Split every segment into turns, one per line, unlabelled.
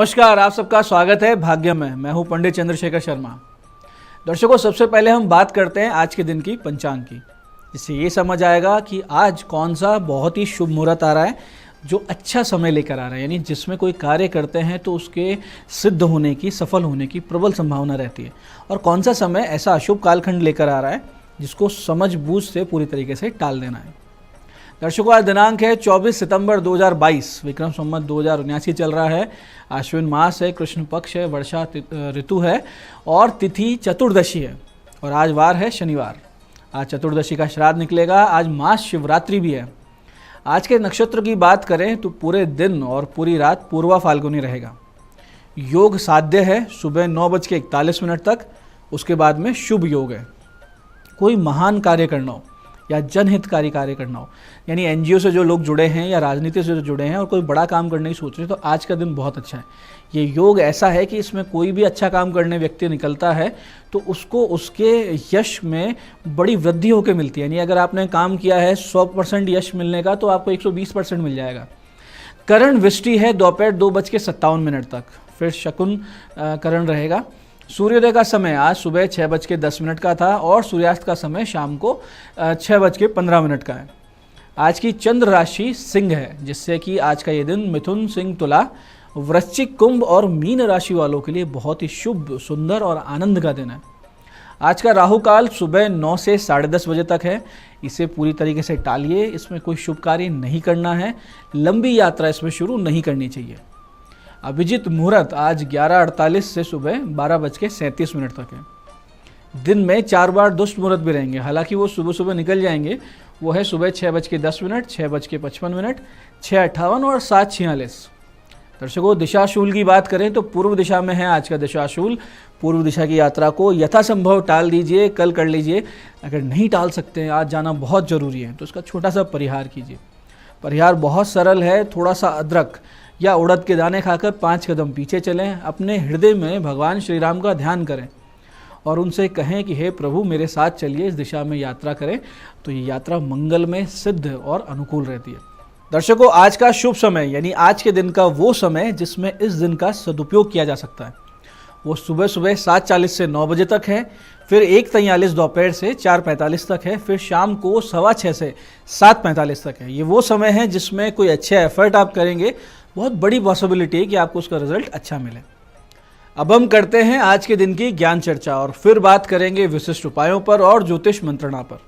नमस्कार, आप सबका स्वागत है भाग्य में। मैं हूं पंडित चंद्रशेखर शर्मा। दर्शकों, सबसे पहले हम बात करते हैं आज के दिन की पंचांग की, जिससे ये समझ आएगा कि आज कौन सा बहुत ही शुभ मुहूर्त आ रहा है जो अच्छा समय लेकर आ रहा है, यानी जिसमें कोई कार्य करते हैं तो उसके सिद्ध होने की, सफल होने की प्रबल संभावना रहती है, और कौन सा समय ऐसा अशुभ कालखंड लेकर आ रहा है जिसको समझ बूझ से पूरी तरीके से टाल देना है। दर्शकों, आज दिनांक है 24 सितंबर 2022, विक्रम संवत 2079 चल रहा है। आश्विन मास है, कृष्ण पक्ष है, वर्षा ऋतु है और तिथि चतुर्दशी है, और आज वार है शनिवार। आज चतुर्दशी का श्राद्ध निकलेगा। आज मास शिवरात्रि भी है। आज के नक्षत्र की बात करें तो पूरे दिन और पूरी रात पूर्वा फाल्गुनी रहेगा। योग साध्य है सुबह 9:41 तक, उसके बाद में शुभ योग है। कोई महान कार्य करना हो या जनहितकारी कार्य करना हो, यानी एनजीओ से जो लोग जुड़े हैं या राजनीति से जो जुड़े हैं और कोई बड़ा काम करने की सोच रहे हैं, तो आज का दिन बहुत अच्छा है। ये योग ऐसा है कि इसमें कोई भी अच्छा काम करने व्यक्ति निकलता है तो उसको उसके यश में बड़ी वृद्धि होकर मिलती है। यानी अगर आपने काम किया है 100% यश मिलने का, तो आपको 120% मिल जाएगा। करण वृष्टि है दोपहर 2:57 तक, फिर शकुन करण रहेगा। सूर्योदय का समय आज सुबह 6:10 का था और सूर्यास्त का समय शाम को 6:15 का है। आज की चंद्र राशि सिंह है, जिससे कि आज का ये दिन मिथुन, सिंह, तुला, वृश्चिक, कुंभ और मीन राशि वालों के लिए बहुत ही शुभ, सुंदर और आनंद का दिन है। आज का राहु काल सुबह 9 से 10:30 बजे तक है। इसे पूरी तरीके से टालिए, इसमें कोई शुभ कार्य नहीं करना है। लंबी यात्रा इसमें शुरू नहीं करनी चाहिए। अभिजीत मुहूर्त आज 11:48 से सुबह 12:37 तक है। दिन में 4 बार दुष्ट मुहूर्त भी रहेंगे, हालांकि वो सुबह सुबह निकल जाएंगे। वो है सुबह 6:10, 6:55, 6:58 और 7:46। दर्शकों, दिशाशूल की बात करें तो पूर्व दिशा में है आज का दिशाशूल। पूर्व दिशा की यात्रा को यथासंभव टाल दीजिए, कल कर लीजिए। अगर नहीं टाल सकते हैं, आज जाना बहुत ज़रूरी है, तो इसका छोटा सा परिहार कीजिए। परिहार बहुत सरल है। थोड़ा सा अदरक या उड़द के दाने खाकर 5 कदम पीछे चलें। अपने हृदय में भगवान श्री राम का ध्यान करें और उनसे कहें कि हे प्रभु, मेरे साथ चलिए, इस दिशा में यात्रा करें। तो ये यात्रा मंगल में सिद्ध और अनुकूल रहती है। दर्शकों, आज का शुभ समय यानी आज के दिन का वो समय जिसमें इस दिन का सदुपयोग किया जा सकता है, वो सुबह 7:40 से 9 बजे तक है, फिर 1:43 दोपहर से 4:45 तक है, फिर शाम को 6:15 से 7:45 तक है। ये वो समय है जिसमें कोई अच्छे एफर्ट आप करेंगे, बहुत बड़ी पॉसिबिलिटी है कि आपको उसका रिजल्ट अच्छा मिले। अब हम करते हैं आज के दिन की ज्ञान चर्चा और फिर बात करेंगे विशिष्ट उपायों पर और ज्योतिष मंत्रणा पर।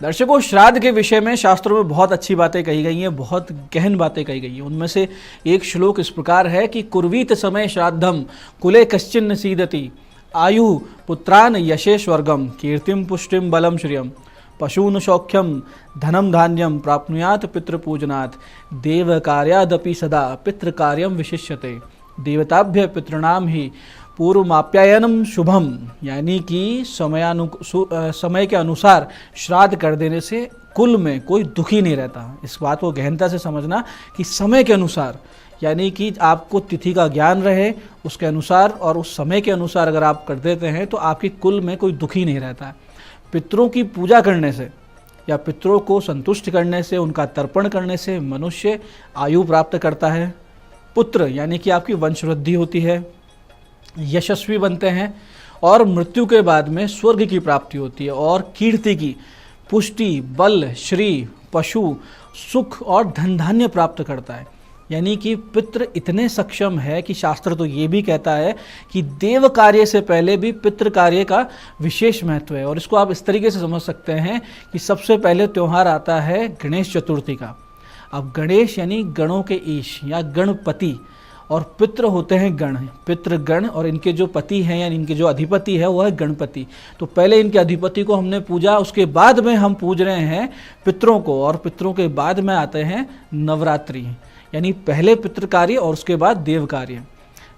दर्शकों, श्राद्ध के विषय में शास्त्रों में बहुत अच्छी बातें कही गई हैं, बहुत गहन बातें कही गई हैं। उनमें से एक श्लोक इस प्रकार है कि कुर्वीत समय श्राद्धम कुले कश्चिन्न सीदति आयु पुत्रान यशे स्वर्गम कीर्तिम पुष्टिम बलम श्रियम पशून सौख्यम धनम धान्यम प्राप्नुयात पितृपूजनात् देव कार्यादपि सदा पितृ कार्यम विशिष्यते देवताभ्य पितृणाम ही पूर्वमाप्यायनम शुभम। यानी कि समय के अनुसार श्राद्ध कर देने से कुल में कोई दुखी नहीं रहता। इस बात को गहनता से समझना कि समय के अनुसार, यानी कि आपको तिथि का ज्ञान रहे उसके अनुसार और उस समय के अनुसार अगर आप कर देते हैं तो आपकी कुल में कोई दुखी नहीं रहता है। पितरों की पूजा करने से या पितरों को संतुष्ट करने से, उनका तर्पण करने से मनुष्य आयु प्राप्त करता है, पुत्र यानी कि आपकी वंशवृद्धि होती है, यशस्वी बनते हैं और मृत्यु के बाद में स्वर्ग की प्राप्ति होती है, और कीर्ति की पुष्टि, बल, श्री, पशु, सुख और धन धान्य प्राप्त करता है। यानी कि पितृ इतने सक्षम है कि शास्त्र तो ये भी कहता है कि देव कार्य से पहले भी पितृ कार्य का विशेष महत्व है। और इसको आप इस तरीके से समझ सकते हैं कि सबसे पहले त्यौहार आता है गणेश चतुर्थी का। अब गणेश यानी गणों के ईश या गणपति, और पितृ होते हैं गण, पितृगण, और इनके जो पति हैं यानी इनके जो अधिपति है वो है गणपति। तो पहले इनके अधिपति को हमने पूजा, उसके बाद में हम पूज रहे हैं पितरों को, और पितरों के बाद में आते हैं नवरात्रि। यानी पहले पितृ कार्य और उसके बाद देव कार्य।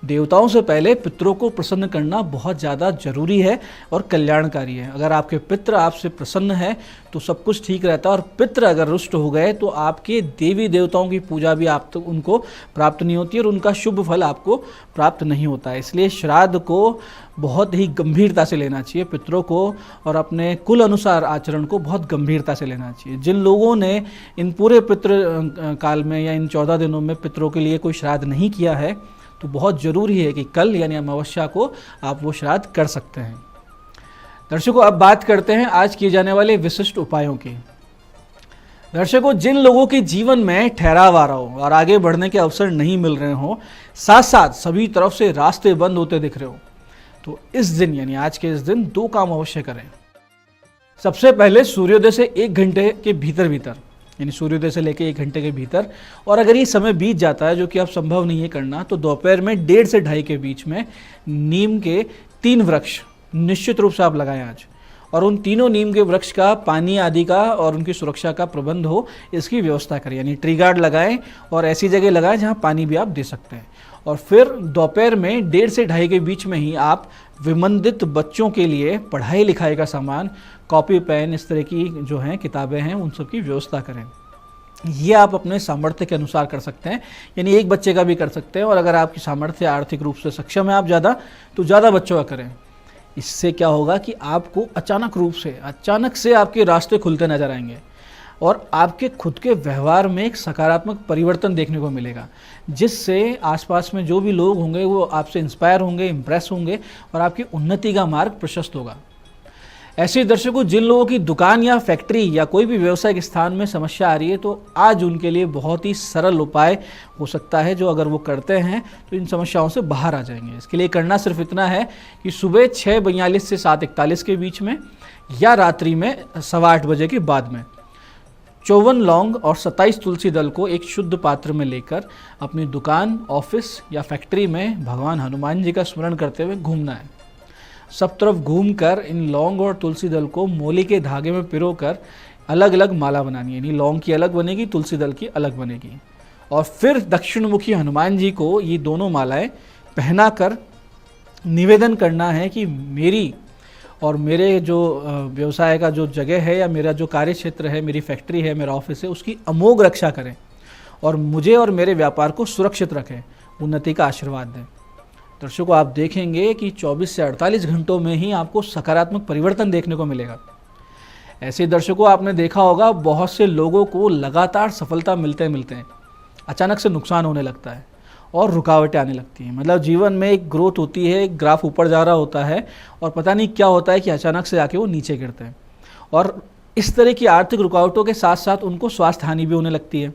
देवताओं से पहले पितरों को प्रसन्न करना बहुत ज़्यादा जरूरी है और कल्याणकारी है। अगर आपके पितृ आपसे प्रसन्न है तो सब कुछ ठीक रहता है, और पितृ अगर रुष्ट हो गए तो आपके देवी देवताओं की पूजा भी आप तक उनको प्राप्त नहीं होती और उनका शुभ फल आपको प्राप्त नहीं होता है। इसलिए श्राद्ध को बहुत ही गंभीरता से लेना चाहिए पितरों को, और अपने कुल अनुसार आचरण को बहुत गंभीरता से लेना चाहिए। जिन लोगों ने इन पूरे पितृ काल में या इन 14 दिनों में पितरों के लिए कोई श्राद्ध नहीं किया है तो बहुत ज़रूरी है कि कल यानी अमावस्या को आप वो श्राद्ध कर सकते हैं। दर्शकों, अब बात करते हैं आज किए जाने वाले विशिष्ट उपायों की। दर्शकों, जिन लोगों के जीवन में ठहराव आ रहा हो और आगे बढ़ने के अवसर नहीं मिल रहे हो, साथ साथ सभी तरफ से रास्ते बंद होते दिख रहे हो, तो इस दिन यानी आज के इस दिन 2 काम अवश्य करें। सबसे पहले सूर्योदय से 1 घंटे के भीतर यानी सूर्योदय से लेकर 1 घंटे के भीतर, और अगर ये समय बीत जाता है जो कि अब संभव नहीं है करना, तो दोपहर में 1:30 से 2:30 के बीच में नीम के 3 वृक्ष निश्चित रूप से आप लगाएं आज, और उन तीनों नीम के वृक्ष का पानी आदि का और उनकी सुरक्षा का प्रबंध हो, इसकी व्यवस्था करें। यानी ट्री गार्ड लगाएं और ऐसी जगह लगाएं जहां पानी भी आप दे सकते हैं। और फिर दोपहर में 1:30 से 2:30 के बीच में ही आप विमंदित बच्चों के लिए पढ़ाई लिखाई का सामान, कॉपी पेन, इस तरह की जो हैं किताबें हैं, उन सब की व्यवस्था करें। ये आप अपने सामर्थ्य के अनुसार कर सकते हैं, यानी एक बच्चे का भी कर सकते हैं, और अगर आपकी सामर्थ्य आर्थिक रूप से सक्षम है आप ज़्यादा, तो ज़्यादा बच्चों का करें। इससे क्या होगा कि आपको अचानक से आपके रास्ते खुलते नजर आएंगे और आपके खुद के व्यवहार में एक सकारात्मक परिवर्तन देखने को मिलेगा, जिससे आसपास में जो भी लोग होंगे वो आपसे इंस्पायर होंगे, इम्प्रेस होंगे और आपकी उन्नति का मार्ग प्रशस्त होगा। ऐसे दर्शकों, जिन लोगों की दुकान या फैक्ट्री या कोई भी व्यावसायिक स्थान में समस्या आ रही है, तो आज उनके लिए बहुत ही सरल उपाय हो सकता है, जो अगर वो करते हैं तो इन समस्याओं से बाहर आ जाएंगे। इसके लिए करना सिर्फ इतना है कि सुबह 6:42 से 7:41 के बीच में या रात्रि में 8:15 बजे के बाद में 54 लौंग और 27 तुलसी दल को एक शुद्ध पात्र में लेकर अपनी दुकान, ऑफिस या फैक्ट्री में भगवान हनुमान जी का स्मरण करते हुए घूमना है। सब तरफ घूमकर इन लौंग और तुलसी दल को मोली के धागे में पिरोकर अलग अलग माला बनानी है, यानी लौंग की अलग बनेगी, तुलसी दल की अलग बनेगी। और फिर दक्षिणमुखी हनुमान जी को ये दोनों मालाएं पहनाकर निवेदन करना है कि मेरी और मेरे जो व्यवसाय का जो जगह है या मेरा जो कार्य क्षेत्र है, मेरी फैक्ट्री है, मेरा ऑफिस है, उसकी अमोघ रक्षा करें और मुझे और मेरे व्यापार को सुरक्षित रखें, उन्नति का आशीर्वाद दें। दर्शकों, आप देखेंगे कि 24 से 48 घंटों में ही आपको सकारात्मक परिवर्तन देखने को मिलेगा। ऐसे दर्शकों, आपने देखा होगा बहुत से लोगों को लगातार सफलता मिलते हैं अचानक से नुकसान होने लगता है और रुकावटें आने लगती हैं। मतलब जीवन में एक ग्रोथ होती है, एक ग्राफ ऊपर जा रहा होता है और पता नहीं क्या होता है कि अचानक से आके वो नीचे गिरते हैं। और इस तरह की आर्थिक रुकावटों के साथ साथ उनको स्वास्थ्य हानि भी होने लगती है।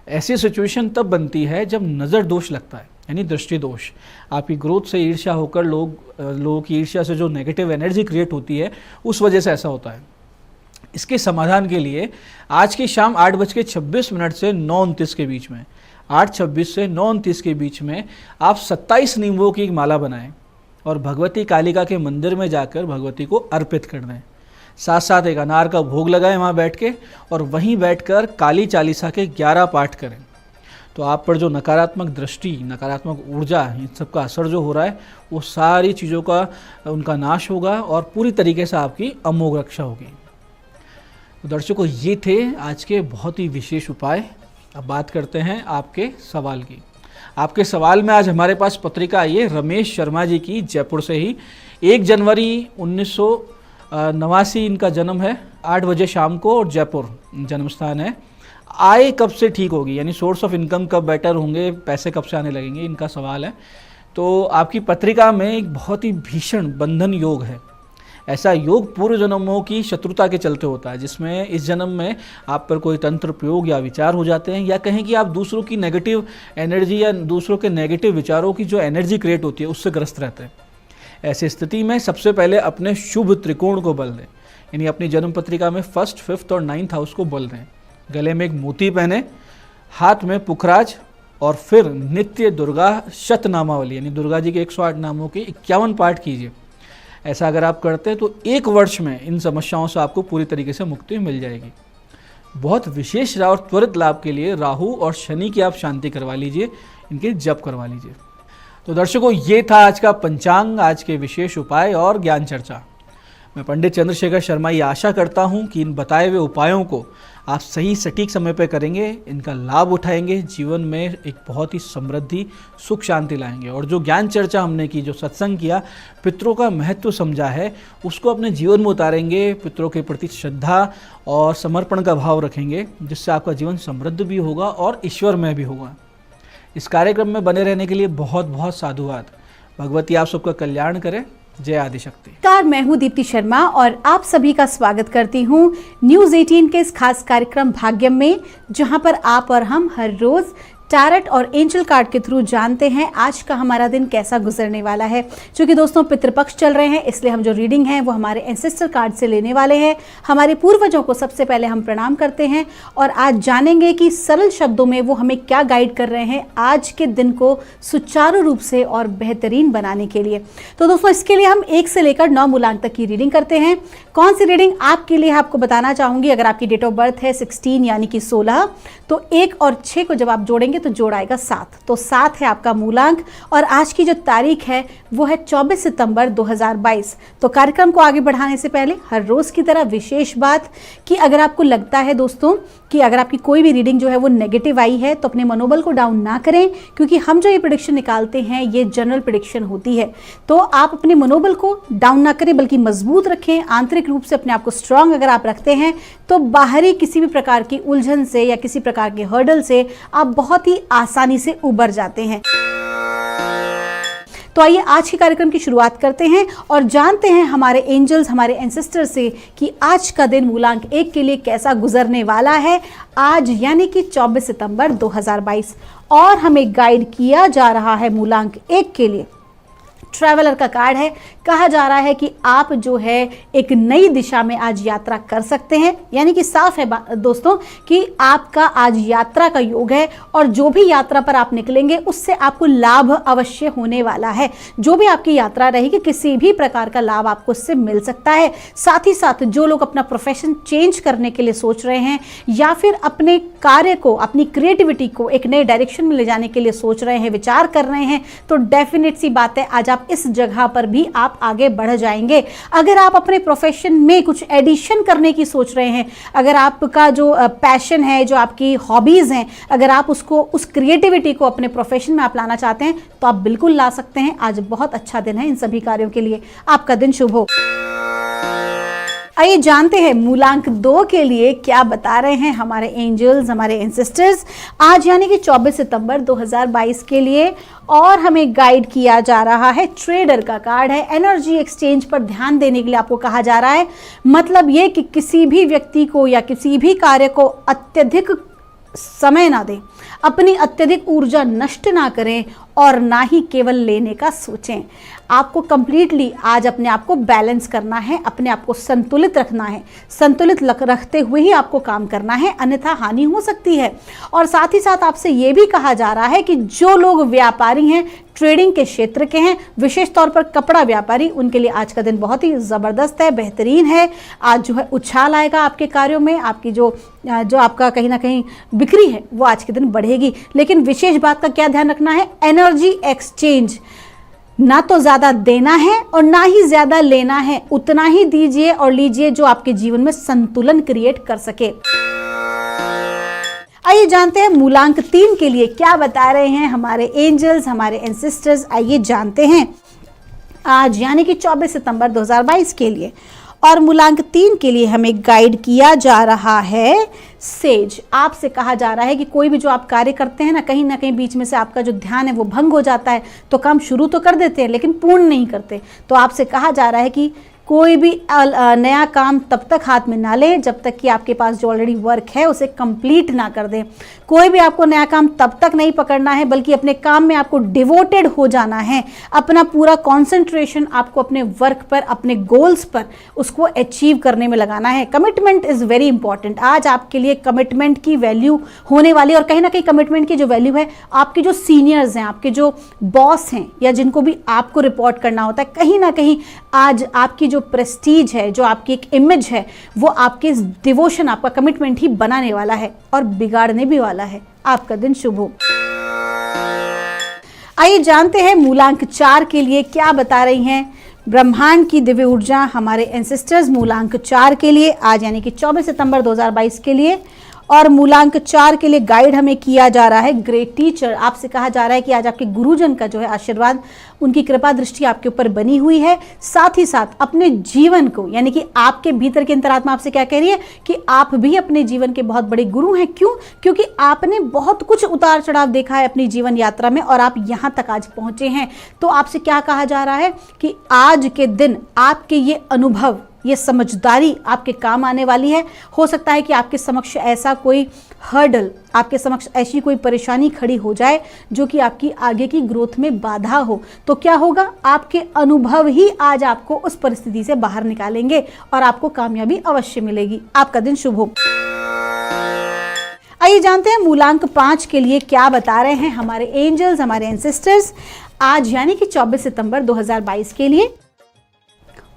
ऐसी सिचुएशन तब बनती है जब नज़र दोष लगता है, यानी दृष्टि दोष। आपकी ग्रोथ से ईर्ष्या होकर लोगों की ईर्ष्या से जो नेगेटिव एनर्जी क्रिएट होती है, उस वजह से ऐसा होता है। इसके समाधान के लिए आज की शाम 8:26 से 9:29 के बीच में 8:26 से 9:29 के बीच में आप 27 नींबुओं की एक माला बनाएं और भगवती कालिका के मंदिर में जाकर भगवती को अर्पित कर दें। साथ साथ एक अनार का भोग लगाएं वहाँ बैठ के, और वहीं बैठकर काली चालीसा के 11 पाठ करें। तो आप पर जो नकारात्मक दृष्टि, नकारात्मक ऊर्जा, इन सब का असर जो हो रहा है, वो सारी चीज़ों का उनका नाश होगा और पूरी तरीके से आपकी अमोघ रक्षा होगी। तो दर्शकों, ये थे आज के बहुत ही विशेष उपाय। अब बात करते हैं आपके सवाल की। आपके सवाल में आज हमारे पास पत्रिका आई है रमेश शर्मा जी की, जयपुर से ही। 1 जनवरी 1989 इनका जन्म है, 8 बजे शाम को, और जयपुर जन्म स्थान है। आय कब से ठीक होगी, यानी सोर्स ऑफ इनकम कब बेटर होंगे, पैसे कब से आने लगेंगे, इनका सवाल है। तो आपकी पत्रिका में एक बहुत ही भीषण बंधन योग है। ऐसा योग पूर्व जन्मों की शत्रुता के चलते होता है, जिसमें इस जन्म में आप पर कोई तंत्र प्रयोग या विचार हो जाते हैं, या कहें कि आप दूसरों की नेगेटिव एनर्जी या दूसरों के नेगेटिव विचारों की जो एनर्जी क्रिएट होती है उससे ग्रस्त रहते हैं। ऐसी स्थिति में सबसे पहले अपने शुभ त्रिकोण को बल दें, यानी अपनी जन्म पत्रिका में 1st, 5th और 9th हाउस को बल दें। गले में एक मोती पहने, हाथ में पुखराज, और फिर नित्य दुर्गा शतनामावली, यानी दुर्गा जी के 108 नामों के 51 पाठ कीजिए। ऐसा अगर आप करते हैं तो 1 वर्ष में इन समस्याओं से आपको पूरी तरीके से मुक्ति मिल जाएगी। बहुत विशेष और त्वरित लाभ के लिए राहु और शनि की आप शांति करवा लीजिए, इनके जप करवा लीजिए। तो दर्शकों, ये था आज का पंचांग, आज के विशेष उपाय और ज्ञान चर्चा। मैं पंडित चंद्रशेखर शर्मा ये आशा करता हूँ कि इन बताए हुए उपायों को आप सही सटीक समय पर करेंगे, इनका लाभ उठाएंगे, जीवन में एक बहुत ही समृद्धि, सुख, शांति लाएंगे। और जो ज्ञान चर्चा हमने की, जो सत्संग किया, पितरों का महत्व समझा है, उसको अपने जीवन में उतारेंगे, पितरों के प्रति श्रद्धा और समर्पण का भाव रखेंगे, जिससे आपका जीवन समृद्ध भी होगा और ईश्वरमय भी होगा। इस कार्यक्रम में बने रहने के लिए बहुत बहुत साधुवाद। भगवती आप सबका कल्याण करे। जय आदिशक्ति।
नमस्कार, मैं हूँ दीप्ति शर्मा और आप सभी का स्वागत करती हूँ न्यूज़ 18 के इस खास कार्यक्रम भाग्यम में, जहाँ पर आप और हम हर रोज टैरट और एंजल कार्ड के थ्रू जानते हैं आज का हमारा दिन कैसा गुजरने वाला है। क्योंकि दोस्तों पितृपक्ष चल रहे हैं, इसलिए हम जो रीडिंग है वो हमारे एंसेस्टर कार्ड से लेने वाले हैं। हमारे पूर्वजों को सबसे पहले हम प्रणाम करते हैं और आज जानेंगे कि सरल शब्दों में वो हमें क्या गाइड कर रहे हैं आज के दिन को सुचारू रूप से और बेहतरीन बनाने के लिए। तो दोस्तों इसके लिए हम 1 से लेकर 9 मूलांक तक की रीडिंग करते हैं। कौन सी रीडिंग आपके लिए आपको बताना चाहूंगी, अगर आपकी डेट ऑफ बर्थ है 16 यानी कि 16, तो 1 और 6 को जब आप जोड़ेंगे तो जोड़ आएगा 7। तो 7 है आपका मूलांक और आज की जो तारीख है वो है 24 सितंबर 2022। तो कार्यक्रम को आगे बढ़ाने से पहले हर रोज की तरह विशेष बात कि अगर आपको लगता है दोस्तों कि अगर आपकी कोई भी रीडिंग जो है वो नेगेटिव आई है तो अपने मनोबल को डाउन ना करें, क्योंकि हम जो ये प्रेडिक्शन निकालते हैं ये जनरल प्रेडिक्शन होती है। तो आप अपने मनोबल को डाउन ना करें बल्कि मजबूत रखें। आंतरिक रूप से अपने आप को स्ट्रांग अगर आप रखते हैं तो बाहरी किसी भी प्रकार की उलझन से या किसी प्रकार के हर्डल से आप बहुत ही आसानी से उबर जाते हैं। तो आइए आज के कार्यक्रम की शुरुआत करते हैं और जानते हैं हमारे एंजल्स, हमारे एंसेस्टर से कि आज का दिन मूलांक 1 के लिए कैसा गुजरने वाला है आज यानी कि 24 सितंबर 2022। और हमें गाइड किया जा रहा है मूलांक 1 के लिए ट्रैवलर का कार्ड है। कहा जा रहा है कि आप जो है एक नई दिशा में आज यात्रा कर सकते हैं, यानी कि साफ है दोस्तों कि आपका आज यात्रा का योग है और जो भी यात्रा पर आप निकलेंगे उससे आपको लाभ अवश्य होने वाला है। जो भी आपकी यात्रा रहेगी किसी भी प्रकार का लाभ आपको उससे मिल सकता है। साथ ही साथ जो लोग अपना प्रोफेशन चेंज करने के लिए सोच रहे हैं या फिर अपने कार्य को, अपनी क्रिएटिविटी को एक नए डायरेक्शन में ले जाने के लिए सोच रहे हैं, विचार कर रहे हैं, तो डेफिनेट सी बात है आज आप इस जगह पर भी आप आगे बढ़ जाएंगे। अगर आप अपने प्रोफेशन में कुछ एडिशन करने की सोच रहे हैं, अगर आपका जो पैशन है, जो आपकी हॉबीज हैं, अगर आप उसको, उस क्रिएटिविटी को अपने प्रोफेशन में आप लाना चाहते हैं तो आप बिल्कुल ला सकते हैं। आज बहुत अच्छा दिन है इन सभी कार्यों के लिए। आपका दिन शुभ हो। आइए जानते हैं मूलांक 2 के लिए क्या बता रहे हैं हमारे एंजल्स, हमारे एंसेस्टर्स आज यानी कि 24 सितंबर 2022 के लिए। और हमें गाइड किया जा रहा है ट्रेडर का कार्ड है। एनर्जी एक्सचेंज पर ध्यान देने के लिए आपको कहा जा रहा है। मतलब ये कि किसी भी व्यक्ति को या किसी भी कार्य को अत्यधिक समय ना दें, अपनी अत्यधिक ऊर्जा नष्ट ना करें और ना ही केवल लेने का सोचें। आपको कंप्लीटली आज अपने आप को बैलेंस करना है, अपने आप को संतुलित रखना है। संतुलित रखते हुए ही आपको काम करना है, अन्यथा हानि हो सकती है। और साथ ही साथ आपसे ये भी कहा जा रहा है कि जो लोग व्यापारी हैं, ट्रेडिंग के क्षेत्र के हैं, विशेष तौर पर कपड़ा व्यापारी, उनके लिए आज का दिन बहुत ही ज़बरदस्त है, बेहतरीन है। आज जो है उछाल आएगा आपके कार्यों में, आपकी जो आपका कहीं ना कहीं बिक्री है वो आज के दिन बढ़ेगी। लेकिन विशेष बात का क्या ध्यान रखना है, एनर्जी एक्सचेंज ना तो ज़्यादा देना है और ना ही ज़्यादा लेना है। उतना ही दीजिए और लीजिए जो आपके जीवन में संतुलन क्रिएट कर सके। आइए जानते हैं मूलांक 3 के लिए क्या बता रहे हैं हमारे एंजल्स, हमारे एंसेस्टर्स। आइए जानते हैं आज यानी कि 24 सितंबर 2022 के लिए। और मूलांक 3 के लिए हमें गाइड किया जा रहा है सेज। आपसे कहा जा रहा है कि कोई भी जो आप कार्य करते हैं ना कहीं बीच में से आपका जो ध्यान है वो भंग हो जाता है। तो काम शुरू तो कर देते हैं लेकिन पूर्ण नहीं करते। तो आपसे कहा जा रहा है कि कोई भी नया काम तब तक हाथ में ना लें जब तक कि आपके पास जो ऑलरेडी वर्क है उसे कंप्लीट ना कर दें। कोई भी आपको नया काम तब तक नहीं पकड़ना है बल्कि अपने काम में आपको डिवोटेड हो जाना है। अपना पूरा कंसंट्रेशन आपको अपने वर्क पर, अपने गोल्स पर, उसको अचीव करने में लगाना है। Commitment is very important. आज आपके लिए कमिटमेंट की वैल्यू होने वाली है और कहीं ना कहीं कमिटमेंट की जो वैल्यू है, आपके जो सीनियर्स हैं, आपके जो बॉस हैं या जिनको भी आपको रिपोर्ट करना होता है, कहीं ना कहीं आज आपकी जो प्रेस्टीज है, जो आपकी एक इमेज है, वो आपके डिवोशन, आपका कमिटमेंट ही बनाने वाला है और बिगाड़ने भी वाला है। आपका दिन शुभ हो। आइए जानते हैं मूलांक 4 के लिए क्या बता रही हैं ब्रह्मांड की दिव्य ऊर्जा हमारे एंसेस्टर्स। मूलांक 4 के लिए आज यानी कि 24 सितंबर 2022 के लिए। और मूलांक 4 के लिए गाइड हमें किया जा रहा है ग्रेट टीचर। आपसे कहा जा रहा है कि आज आपके गुरुजन का जो है आशीर्वाद, उनकी कृपा दृष्टि आपके ऊपर बनी हुई है। साथ ही साथ अपने जीवन को, यानी कि आपके भीतर की अंतरात्मा आपसे क्या कह रही है कि आप भी अपने जीवन के बहुत बड़े गुरु हैं। क्यों? क्योंकि आपने बहुत कुछ उतार चढ़ाव देखा है अपनी जीवन यात्रा में और आप यहां तक आज पहुंचे हैं। तो आपसे क्या कहा जा रहा है कि आज के दिन आपके ये अनुभव, ये समझदारी आपके काम आने वाली है। हो सकता है कि आपके समक्ष ऐसा कोई हर्डल, आपके समक्ष ऐसी कोई परेशानी खड़ी हो जाए जो कि आपकी आगे की ग्रोथ में बाधा हो। तो क्या होगा? आपके अनुभव ही आज आपको उस परिस्थिति से बाहर निकालेंगे और आपको कामयाबी अवश्य मिलेगी। आपका दिन शुभ हो। आइए जानते हैं मूलांक 5 के लिए क्या बता रहे हैं हमारे एंजल्स, हमारे एंसेस्टर्स आज यानी कि 24 सितंबर 2022 के लिए।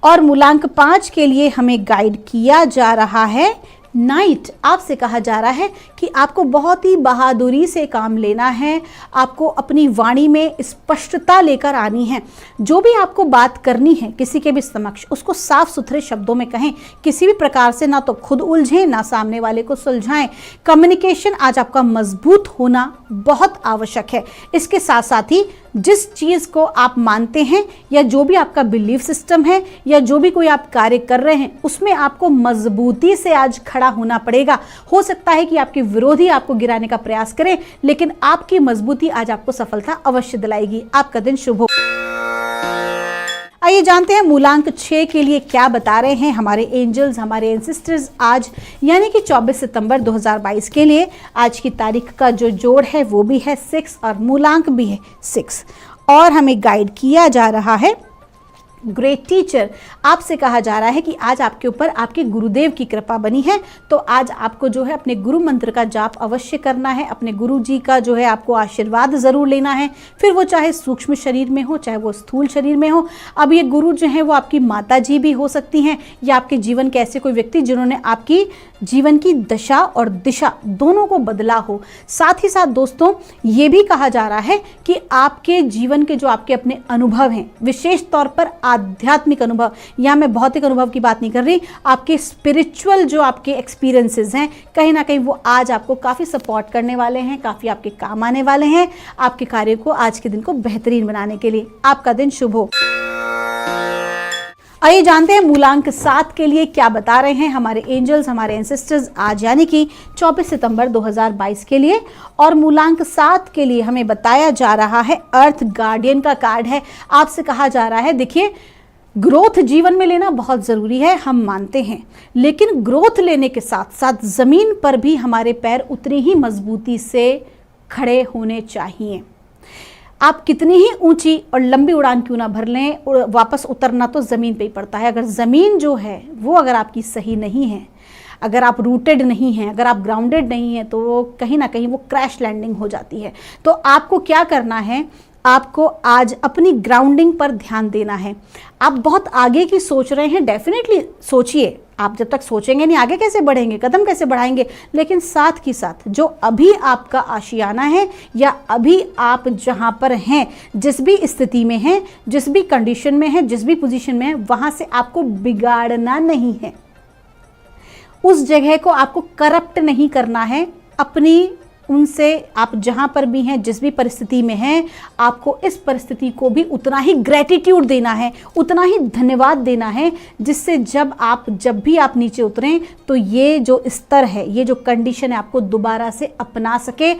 और मूलांक 5 के लिए हमें गाइड किया जा रहा है नाइट। आपसे कहा जा रहा है कि आपको बहुत ही बहादुरी से काम लेना है, आपको अपनी वाणी में स्पष्टता लेकर आनी है। जो भी आपको बात करनी है किसी के भी समक्ष, उसको साफ सुथरे शब्दों में कहें। किसी भी प्रकार से ना तो खुद उलझें, ना सामने वाले को सुलझाएं। कम्युनिकेशन आज आपका मजबूत होना बहुत आवश्यक है। इसके साथ साथ ही जिस चीज़ को आप मानते हैं या जो भी आपका बिलीफ सिस्टम है या जो भी कोई आप कार्य कर रहे हैं, उसमें आपको मजबूती से आज खड़ा होना पड़ेगा। हो सकता है कि आपके विरोधी आपको गिराने का प्रयास करें, लेकिन आपकी मजबूती आज आपको सफलता अवश्य दिलाएगी। आपका दिन शुभ हो। आइए जानते हैं मूलांक 6 के लिए क्या बता रहे हैं हमारे एंजल्स, हमारे एंसेस्टर्स आज यानी कि 24 सितंबर 2022 के लिए। आज की तारीख का जो जोड़ है वो भी है 6 और मूलांक भी है 6 और हमें गाइड किया जा रहा है ग्रेट टीचर। आपसे कहा जा रहा है कि आज आपके ऊपर आपके गुरुदेव की कृपा बनी है। तो आज आपको जो है अपने गुरु मंत्र का जाप अवश्य करना है। अपने गुरु जी का जो है आपको आशीर्वाद ज़रूर लेना है, फिर वो चाहे सूक्ष्म शरीर में हो, चाहे वो स्थूल शरीर में हो। अब ये गुरु जो है वो आपकी माता जी भी हो सकती हैं या आपके जीवन के ऐसे कोई व्यक्ति जिन्होंने आपकी जीवन की दशा और दिशा दोनों को बदला हो। साथ ही साथ दोस्तों ये भी कहा जा रहा है कि आपके जीवन के जो आपके अपने अनुभव हैं, विशेष तौर पर आध्यात्मिक अनुभव, यहाँ मैं भौतिक अनुभव की बात नहीं कर रही, आपके स्पिरिचुअल जो आपके एक्सपीरियंसेस हैं, कहीं ना कहीं वो आज आपको काफ़ी सपोर्ट करने वाले हैं, काफ़ी आपके काम आने वाले हैं आपके कार्य को, आज के दिन को बेहतरीन बनाने के लिए। आपका दिन शुभ हो। आइए जानते हैं मूलांक 7 के लिए क्या बता रहे हैं हमारे एंजल्स, हमारे एंसेस्टर्स आज यानी कि 24 सितंबर 2022 के लिए। और मूलांक 7 के लिए हमें बताया जा रहा है अर्थ गार्डियन का कार्ड है। आपसे कहा जा रहा है, देखिए ग्रोथ जीवन में लेना बहुत ज़रूरी है, हम मानते हैं, लेकिन ग्रोथ लेने के साथ साथ ज़मीन पर भी हमारे पैर उतनी ही मजबूती से खड़े होने चाहिए। आप कितनी ही ऊंची और लंबी उड़ान क्यों ना भर लें, वापस उतरना तो ज़मीन पे ही पड़ता है। अगर ज़मीन जो है वो अगर आपकी सही नहीं है, अगर आप रूटेड नहीं हैं, अगर आप ग्राउंडेड नहीं हैं, तो वो कहीं ना कहीं वो क्रैश लैंडिंग हो जाती है। तो आपको क्या करना है, आपको आज अपनी ग्राउंडिंग पर ध्यान देना है। आप बहुत आगे की सोच रहे हैं, डेफिनेटली सोचिए। आप जब तक सोचेंगे नहीं आगे कैसे बढ़ेंगे, कदम कैसे बढ़ाएंगे। लेकिन साथ ही साथ जो अभी आपका आशियाना है या अभी आप जहाँ पर हैं, जिस भी स्थिति में हैं, जिस भी कंडीशन में हैं, जिस भी पोजीशन में हैं, वहाँ से आपको बिगाड़ना नहीं है। उस जगह को आपको करप्ट नहीं करना है। अपनी उनसे आप जहाँ पर भी हैं, जिस भी परिस्थिति में हैं, आपको इस परिस्थिति को भी उतना ही ग्रेटिट्यूड देना है, उतना ही धन्यवाद देना है, जिससे जब भी आप नीचे उतरें तो ये जो स्तर है, ये जो कंडीशन है, आपको दोबारा से अपना सके।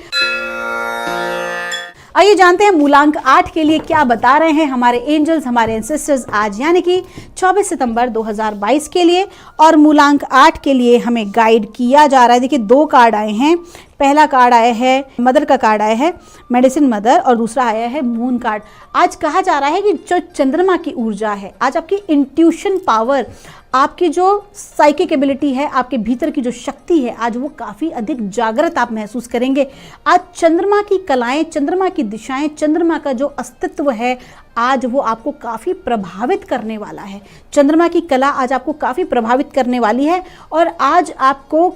आइए जानते हैं मूलांक 8 के लिए क्या बता रहे हैं हमारे एंजल्स, हमारे एंसेस्टर्स आज यानी कि 24 सितंबर 2022 के लिए। और मूलांक 8 के लिए हमें गाइड किया जा रहा है। देखिए 2 कार्ड आए हैं। पहला कार्ड आया है मदर का कार्ड आया है, मेडिसिन मदर, और दूसरा आया है मून कार्ड। आज कहा जा रहा है कि जो चंद्रमा की ऊर्जा है, आज आपकी इंट्यूशन पावर, आपकी जो साइकिक एबिलिटी है, आपके भीतर की जो शक्ति है, आज वो काफ़ी अधिक जागृत आप महसूस करेंगे। आज चंद्रमा की कलाएं, चंद्रमा की दिशाएं, चंद्रमा का जो अस्तित्व है, आज वो आपको काफ़ी प्रभावित करने वाला है। चंद्रमा की कला आज आपको काफ़ी प्रभावित करने वाली है और आज आपको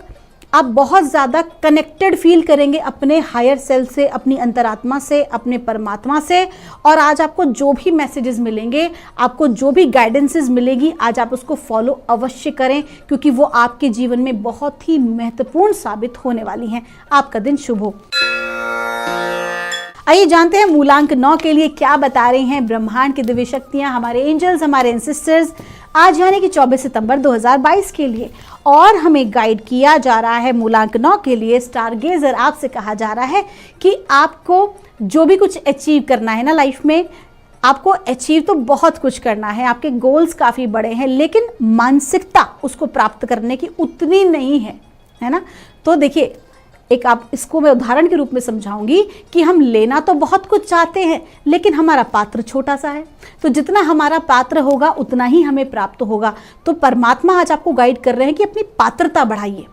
आप बहुत ज़्यादा कनेक्टेड फील करेंगे अपने हायर सेल्फ से, अपनी अंतरात्मा से, अपने परमात्मा से। और आज आपको जो भी मैसेजेस मिलेंगे, आपको जो भी गाइडेंसेस मिलेगी, आज आप उसको फॉलो अवश्य करें, क्योंकि वो आपके जीवन में बहुत ही महत्वपूर्ण साबित होने वाली हैं। आपका दिन शुभ हो। आइए जानते हैं मूलांक 9 के लिए क्या बता रही हैं ब्रह्मांड की दिव्य शक्तियां, हमारे एंजल्स, हमारे एंसेस्टर्स, आज यानी कि 24 सितंबर 2022 के लिए। और हमें गाइड किया जा रहा है मूलांक 9 के लिए। स्टारगेजर, आपसे कहा जा रहा है कि आपको जो भी कुछ अचीव करना है ना लाइफ में, आपको अचीव तो बहुत कुछ करना है, आपके गोल्स काफ़ी बड़े हैं, लेकिन मानसिकता उसको प्राप्त करने की उतनी नहीं है ना। तो देखिए, एक आप इसको मैं उदाहरण के रूप में समझाऊंगी कि हम लेना तो बहुत कुछ चाहते हैं, लेकिन हमारा पात्र छोटा सा है। तो जितना हमारा पात्र होगा उतना ही हमें प्राप्त होगा। तो परमात्मा आज आपको गाइड कर रहे हैं कि अपनी पात्रता बढ़ाइए।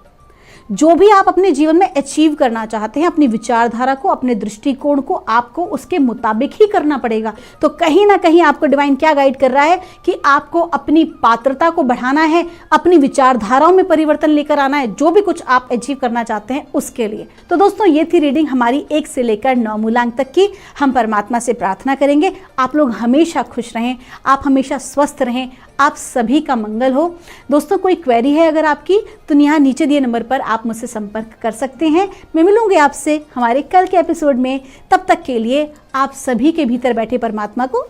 जो भी आप अपने जीवन में अचीव करना चाहते हैं, अपनी विचारधारा को, अपने दृष्टिकोण को आपको उसके मुताबिक ही करना पड़ेगा। तो कहीं ना कहीं आपको डिवाइन क्या गाइड कर रहा है कि आपको अपनी पात्रता को बढ़ाना है, अपनी विचारधाराओं में परिवर्तन लेकर आना है, जो भी कुछ आप अचीव करना चाहते हैं उसके लिए। तो दोस्तों, ये थी रीडिंग हमारी 1 से लेकर 9 मूलांक तक की। हम परमात्मा से प्रार्थना करेंगे आप लोग हमेशा खुश रहें, आप हमेशा स्वस्थ रहें, आप सभी का मंगल हो। दोस्तों, कोई क्वेरी है अगर आपकी, तो यहाँ नीचे दिए नंबर पर आप मुझसे संपर्क कर सकते हैं। मैं मिलूंगी आपसे हमारे कल के एपिसोड में। तब तक के लिए आप सभी के भीतर बैठे परमात्मा को